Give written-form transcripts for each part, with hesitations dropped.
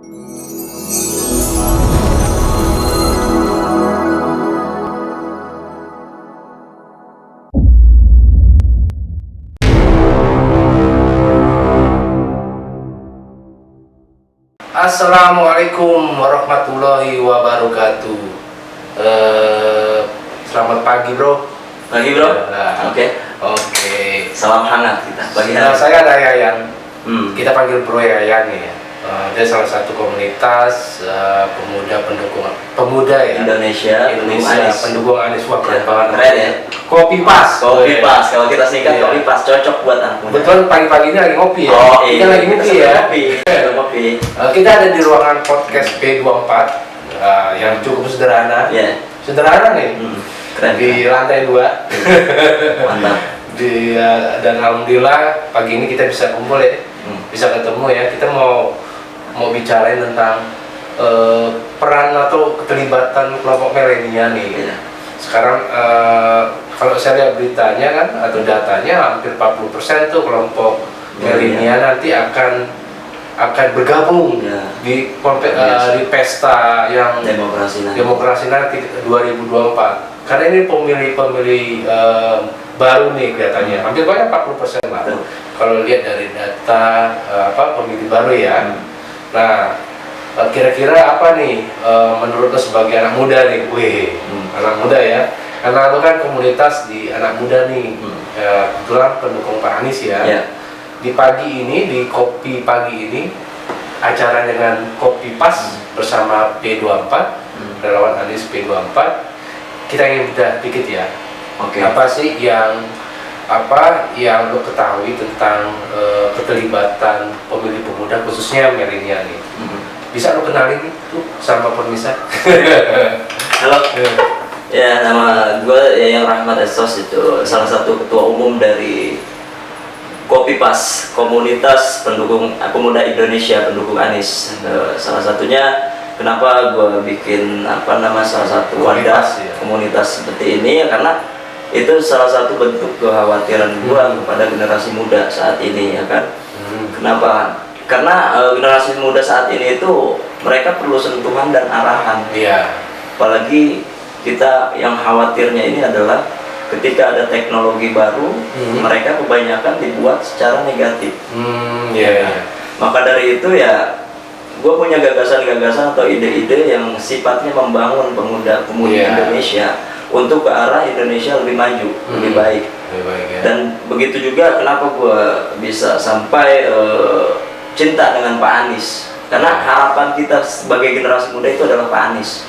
Assalamualaikum warahmatullahi wabarakatuh. Selamat pagi bro. Pagi bro. Oke. Salam hangat kita. Pagi hari. Saya ada Yayan. Kita panggil Bro Yayan ya. Dia salah satu komunitas pemuda ya. Indonesia pendukung Anies. Wah keren banget. Keren ya. Kopi pas. Kalau kita singkat kopi pas, cocok buat anak muda. Betul, pagi-pagi ini lagi ngopi ya. Oh iya. Kita lagi ngopi ya. Ngopi. Kita ada di ruangan podcast P24 yang cukup sederhana. Iya. Sederhana nih. Keren. Di lantai 2. Mantap. Dan alhamdulillah pagi ini kita bisa kumpul ya. Bisa ketemu ya. Kita mau bicarain tentang peran atau keterlibatan kelompok milenial nih. Iya. Sekarang kalau saya lihat beritanya kan atau datanya hampir 40% tuh kelompok milenial nanti akan bergabung di di pesta yang demokrasi nanti 2024. Karena ini pemilih baru nih kelihatannya. Hampir banyak 40% lah. Kalau lihat dari data pemilih baru ya. Nah, kira-kira apa nih menurut lo sebagai anak muda nih? Anak muda ya. Karena lo kan komunitas di anak muda nih. Kebetulan pendukung Pak Anies ya. Di pagi ini, di kopi pagi ini, acara dengan Kopi Pas bersama P24, relawan Anies P24. Kita ingin bedah dikit ya. Apa sih yang lo ketahui tentang keterlibatan pemilih pemuda khususnya milenial nih? Bisa lo kenalin tuh sama pemirsa? Halo. Ya, nama gue Yayan Rahmat Esos, itu salah satu ketua umum dari Kopi Pas, komunitas pendukung pemuda Indonesia pendukung Anies. Salah satunya kenapa gue bikin salah satu wadah komunitas seperti ini ya, karena itu salah satu bentuk kekhawatiran gue kepada generasi muda saat ini ya kan. Kenapa? Karena generasi muda saat ini itu mereka perlu sentuhan dan arahan. Apalagi kita yang khawatirnya ini adalah ketika ada teknologi baru, mereka kebanyakan dibuat secara negatif. Maka dari itu ya, gue punya gagasan-gagasan atau ide-ide yang sifatnya membangun pemuda-pemudi Indonesia untuk ke arah Indonesia lebih maju, lebih baik. Ya. Dan begitu juga kenapa gue bisa sampai cinta dengan Pak Anies, karena harapan kita sebagai generasi muda itu adalah Pak Anies.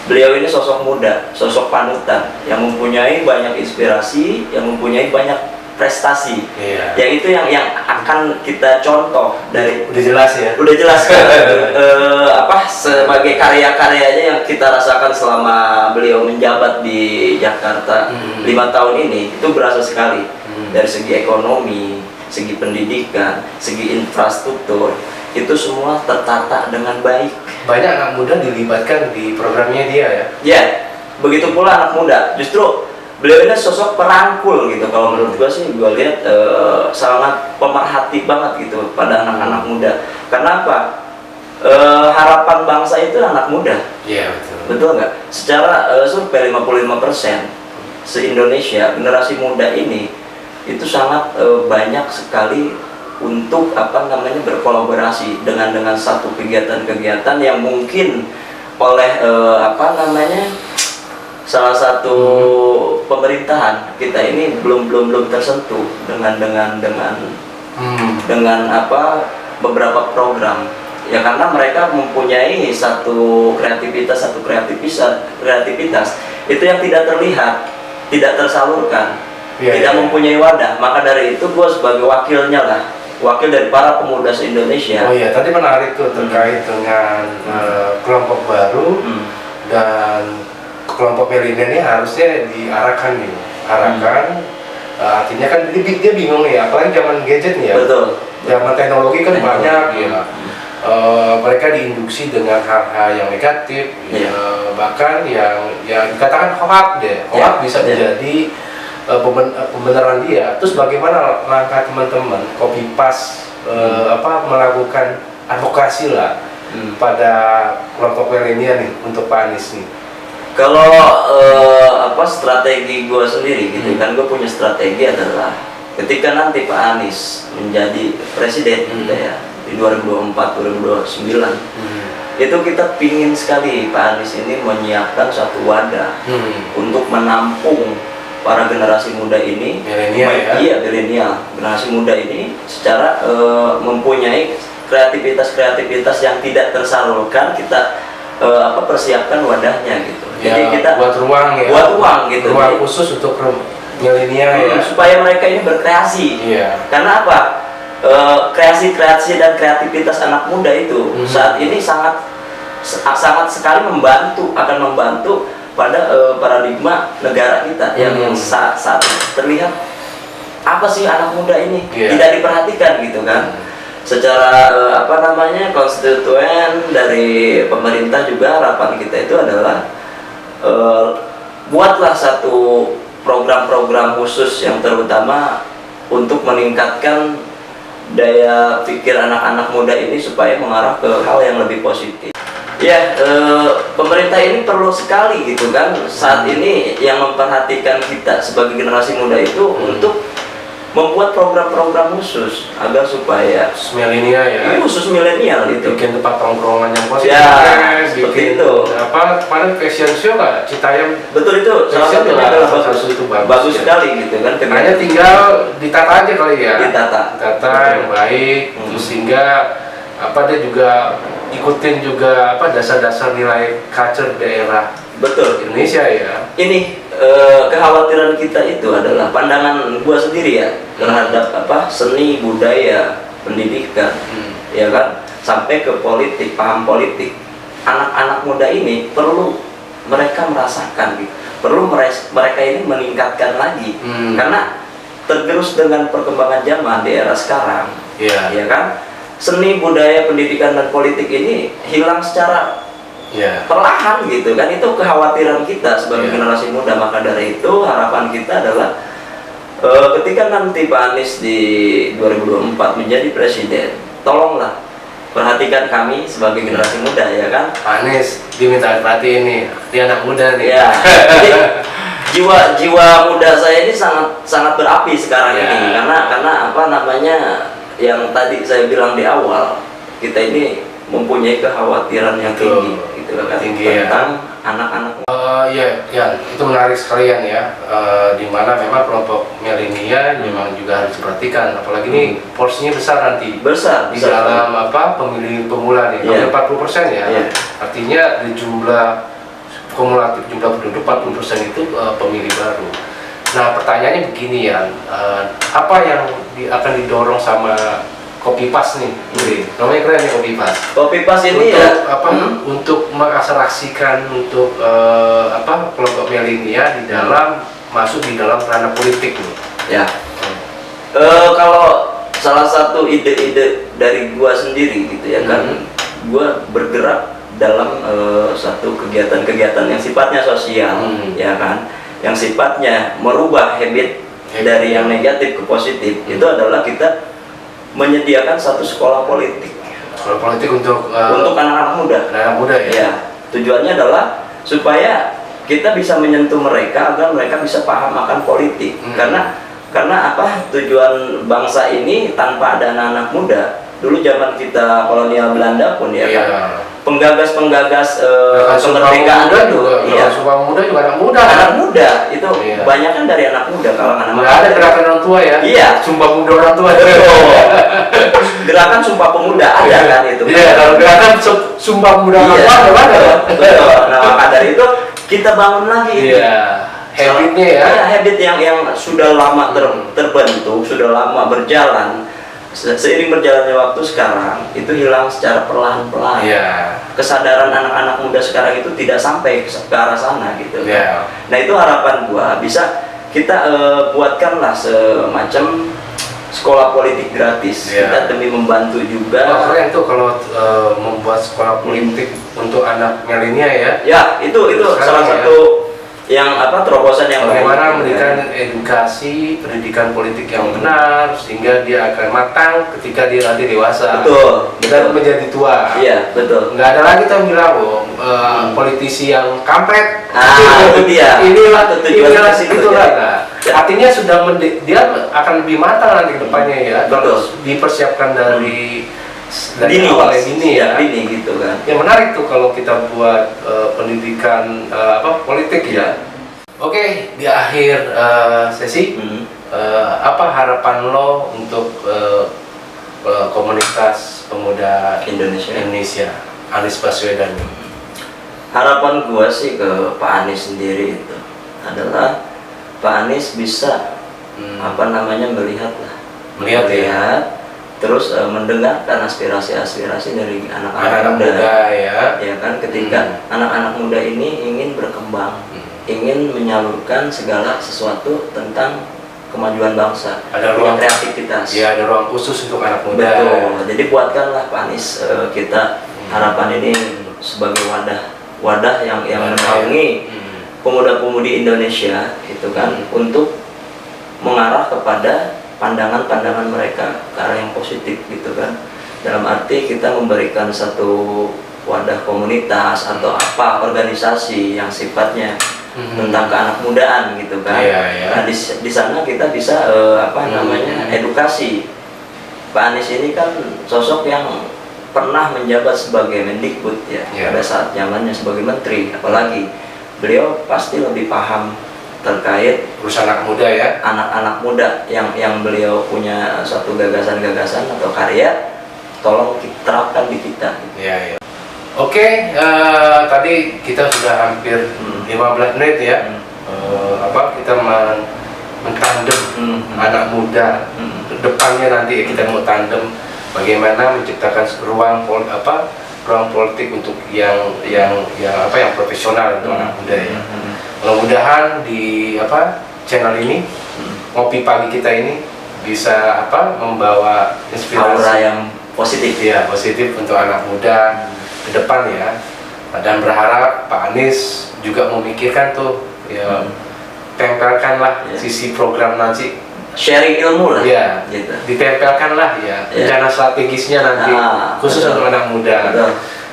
Beliau ini sosok muda, sosok panutan yang mempunyai banyak inspirasi, yang mempunyai banyak prestasi. Yang itu yang akan kita contoh dari. Udah jelas ya. Udah jelas kan. Sebagai karya-karyanya yang kita rasakan selama beliau menjabat di Jakarta 5 tahun ini itu berasa sekali. Dari segi ekonomi, segi pendidikan, segi infrastruktur, itu semua tertata dengan baik. Banyak anak muda dilibatkan di programnya dia ya? Ya, begitu pula anak muda. Justru beliau ini sosok perangkul gitu. Kalau menurut gue sih, gue lihat sangat pemerhati banget gitu pada anak-anak muda. Karena apa? Harapan bangsa itu anak muda. Iya, betul. Betul nggak? Secara survei 55% se-Indonesia, generasi muda ini itu sangat banyak sekali untuk berkolaborasi dengan satu kegiatan-kegiatan yang mungkin oleh salah satu pemerintahan kita ini belum tersentuh dengan beberapa program ya, karena mereka mempunyai satu kreativitas itu yang tidak terlihat, tidak tersalurkan, tidak mempunyai wadah. Maka dari itu gue sebagai wakil dari para pemuda se-Indonesia. Oh iya, tadi menarik tuh terkait dengan kelompok baru dan kelompok milenial ini harusnya diarahkan nih. Artinya kan dia bingung nih, apalagi zaman gadget nih ya. Betul. Zaman teknologi kan banyak ya. Mereka diinduksi dengan hal-hal yang negatif, bahkan yang dikatakan hoax deh. Hoax bisa menjadi pembenaran dia. Terus bagaimana langkah teman-teman Kopi Pas melakukan advokasi lah pada kelompok milenial nih untuk Pak Anies nih? Kalau strategi gue sendiri gitu kan, gue punya strategi adalah ketika nanti Pak Anies menjadi presiden gitu ya di 2024-2029 itu kita pingin sekali Pak Anies ini menyiapkan suatu wadah untuk menampung para generasi muda ini, milenial iya milenial, generasi muda ini secara mempunyai kreativitas yang tidak tersalurkan, kita persiapkan wadahnya gitu. Ya, jadi kita buat ruang gitu, ruang jadi, khusus untuk milenial ya, supaya mereka ini berkreasi. Iya. Karena apa? Kreasi dan kreativitas anak muda itu saat ini sangat sekali akan membantu pada paradigma negara kita yang saat terlihat apa sih anak muda ini tidak diperhatikan gitu kan. Secara konstituen dari pemerintah juga harapan kita itu adalah buatlah satu program-program khusus yang terutama untuk meningkatkan daya pikir anak-anak muda ini supaya mengarah ke hal yang lebih positif. Ya, pemerintah ini perlu sekali gitu kan saat ini yang memperhatikan kita sebagai generasi muda itu untuk membuat program-program khusus agar supaya milenial ya, khusus milenial itu bikin tempat tongkrongan yang positif, ya, seperti itu. Kemarin fashion show nggak Citayam? Betul, itu salah satu adalah bagus ya. Sekali gitu kan. Hanya tinggal ditata aja kali ya, ditata yang baik, terus sehingga dia juga ikutin juga dasar-dasar nilai culture daerah. Betul, Indonesia ya. Ini kekhawatiran kita itu adalah pandangan gua sendiri ya terhadap seni, budaya, pendidikan, ya kan, sampai ke politik, paham politik. Anak-anak muda ini perlu mereka merasakan, perlu mereka ini meningkatkan lagi, karena tergerus dengan perkembangan zaman di era sekarang, ya kan, seni, budaya, pendidikan dan politik ini hilang secara perlahan gitu kan. Itu kekhawatiran kita sebagai generasi muda. Maka dari itu harapan kita adalah ketika nanti Pak Anies di 2024 menjadi presiden, tolonglah perhatikan kami sebagai generasi muda, ya kan. Pak Anies diminta perhatiin nih, dia anak muda nih ya. Jadi jiwa muda saya ini sangat berapi sekarang ini, karena yang tadi saya bilang di awal, kita ini mempunyai kekhawatiran yang tinggi gitu kan, tentang anak-anak. Itu menarik sekalian ya, dimana memang kelompok milenial memang juga harus diperhatikan, apalagi ini porsinya besar nanti di dalam pemilih pemula nih, 40% ya, artinya di kumulatif jumlah penduduk 40% itu pemilih baru. Nah pertanyaannya begini ya, apa yang akan didorong sama Kopipas nih, namanya keren nih Kopipas. Kopipas ini untuk mengakselerasikan untuk kelompok milenial di dalam masuk di dalam ranah politik nih. Ya. Kalau salah satu ide-ide dari gua sendiri gitu ya kan, gua bergerak dalam satu kegiatan-kegiatan yang sifatnya sosial, ya kan, yang sifatnya merubah habit dari yang negatif ke positif. Itu adalah kita menyediakan satu sekolah politik. Sekolah politik untuk anak-anak muda. Anak muda ya. Ya. Tujuannya adalah supaya kita bisa menyentuh mereka agar mereka bisa paham akan politik. Karena tujuan bangsa ini tanpa ada anak-anak muda. Dulu zaman kita kolonial Belanda pun ya kan. Penggagas kemerdekaan juga. Sumpah Pemuda juga anak muda itu banyak kan dari anak muda. Kalau anak muda ada gerakan orang tua ya. Iya, Sumpah Pemuda orang tua. Gerakan Sumpah Pemuda ada kan itu. Iya, kalau gerakan Sumpah Pemuda orang tua ada. Nah, maka dari itu kita bangun lagi itu. Habitnya ya. Habit yang sudah lama terbentuk, sudah lama berjalan. Seiring berjalannya waktu sekarang itu hilang secara perlahan-lahan. Kesadaran anak-anak muda sekarang itu tidak sampai ke arah sana gitu. Nah itu harapan gua bisa kita buatkanlah semacam sekolah politik gratis. Kita demi membantu juga. Keren tuh kalau membuat sekolah politik untuk anak milenial ya. Ya itu salah satu yang apa terobosan yang bagaimana baik, memberikan edukasi pendidikan politik yang benar sehingga dia akan matang ketika dia nanti dewasa dan menjadi tua. Iya, betul. Nggak ada lagi kita bilang politisi yang kampret. Itu dia. Inilah situ, itulah. ya. Nah, artinya sudah dia akan lebih matang nanti ke depannya ya. Kalau dipersiapkan dari awal ini ya. Dini gitu kan. Ya menarik tuh kalau kita buat pendidikan politik ya. Oke, di akhir sesi apa harapan lo untuk komunitas pemuda Indonesia Anies Baswedan? Harapan gua sih ke Pak Anies sendiri itu adalah Pak Anies bisa melihat terus mendengarkan aspirasi-aspirasi dari anak-anak muda ya kan, ketika anak-anak muda ini ingin berkembang, ingin menyalurkan segala sesuatu tentang kemajuan bangsa, ada ruang kreativitas. Ya, ada ruang khusus untuk anak muda. Betul. Jadi buatkanlah Pak Anies kita harapan ini sebagai wadah yang menaungi pemuda-pemudi Indonesia itu kan untuk mengarah kepada pandangan-pandangan mereka ke arah yang positif gitu kan. Dalam arti kita memberikan satu wadah komunitas atau organisasi yang sifatnya tentang keanak mudaan gitu kan. Nah, di sana kita bisa edukasi. Pak Anies ini kan sosok yang pernah menjabat sebagai Mendikbud pada saat zamannya sebagai menteri, apalagi beliau pasti lebih paham terkait urusan anak muda ya, anak-anak muda yang beliau punya suatu gagasan-gagasan atau karya, tolong terapkan di kita. Oke, tadi kita sudah hampir 15 menit ya. Kita mentandem anak muda. Depannya nanti kita mau tandem bagaimana menciptakan ruang politik untuk yang profesional untuk anak muda ya. Mudah-mudahan di channel ini ngopi pagi kita ini bisa membawa inspirasi aura yang positif positif untuk anak muda ke depan ya. Dan berharap Pak Anies juga memikirkan tuh tempelkanlah sisi program nanti sharing ilmu lah gitu. Ditempelkanlah rencana strategisnya nanti khusus untuk anak muda.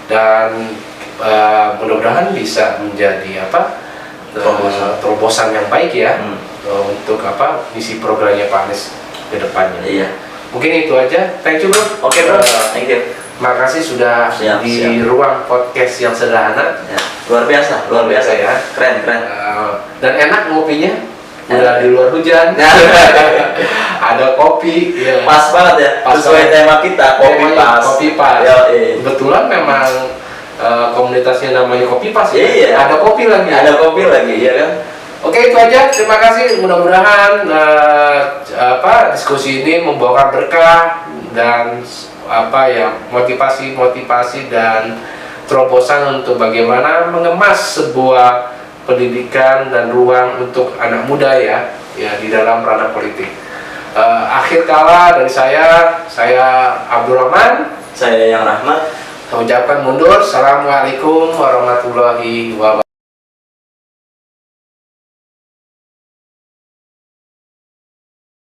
Dan mudah-mudahan bisa menjadi terobosan yang baik ya untuk misi programnya Pak Anies ke depannya. Mungkin itu aja. Thank you bro. Oke bro. Thank you. Makasih sudah di ruang podcast yang sederhana. Luar biasa ya. Keren. Dan enak ngopinya. Udah di luar hujan. Ada kopi. Pas banget ya. Sesuai tema kita, kopi pas. Kebetulan memang komunitasnya namanya Kopi Pas ya. Ada kopi lagi ya kan. Oke, itu aja. Terima kasih. Mudah-mudahan diskusi ini membawa berkah dan motivasi dan terobosan untuk bagaimana mengemas sebuah pendidikan dan ruang untuk anak muda ya di dalam ranah politik. Akhir kala dari saya Abdurrahman, saya yang Rahmat. Saya ucapkan mundur. Assalamualaikum warahmatullahi wabarakatuh.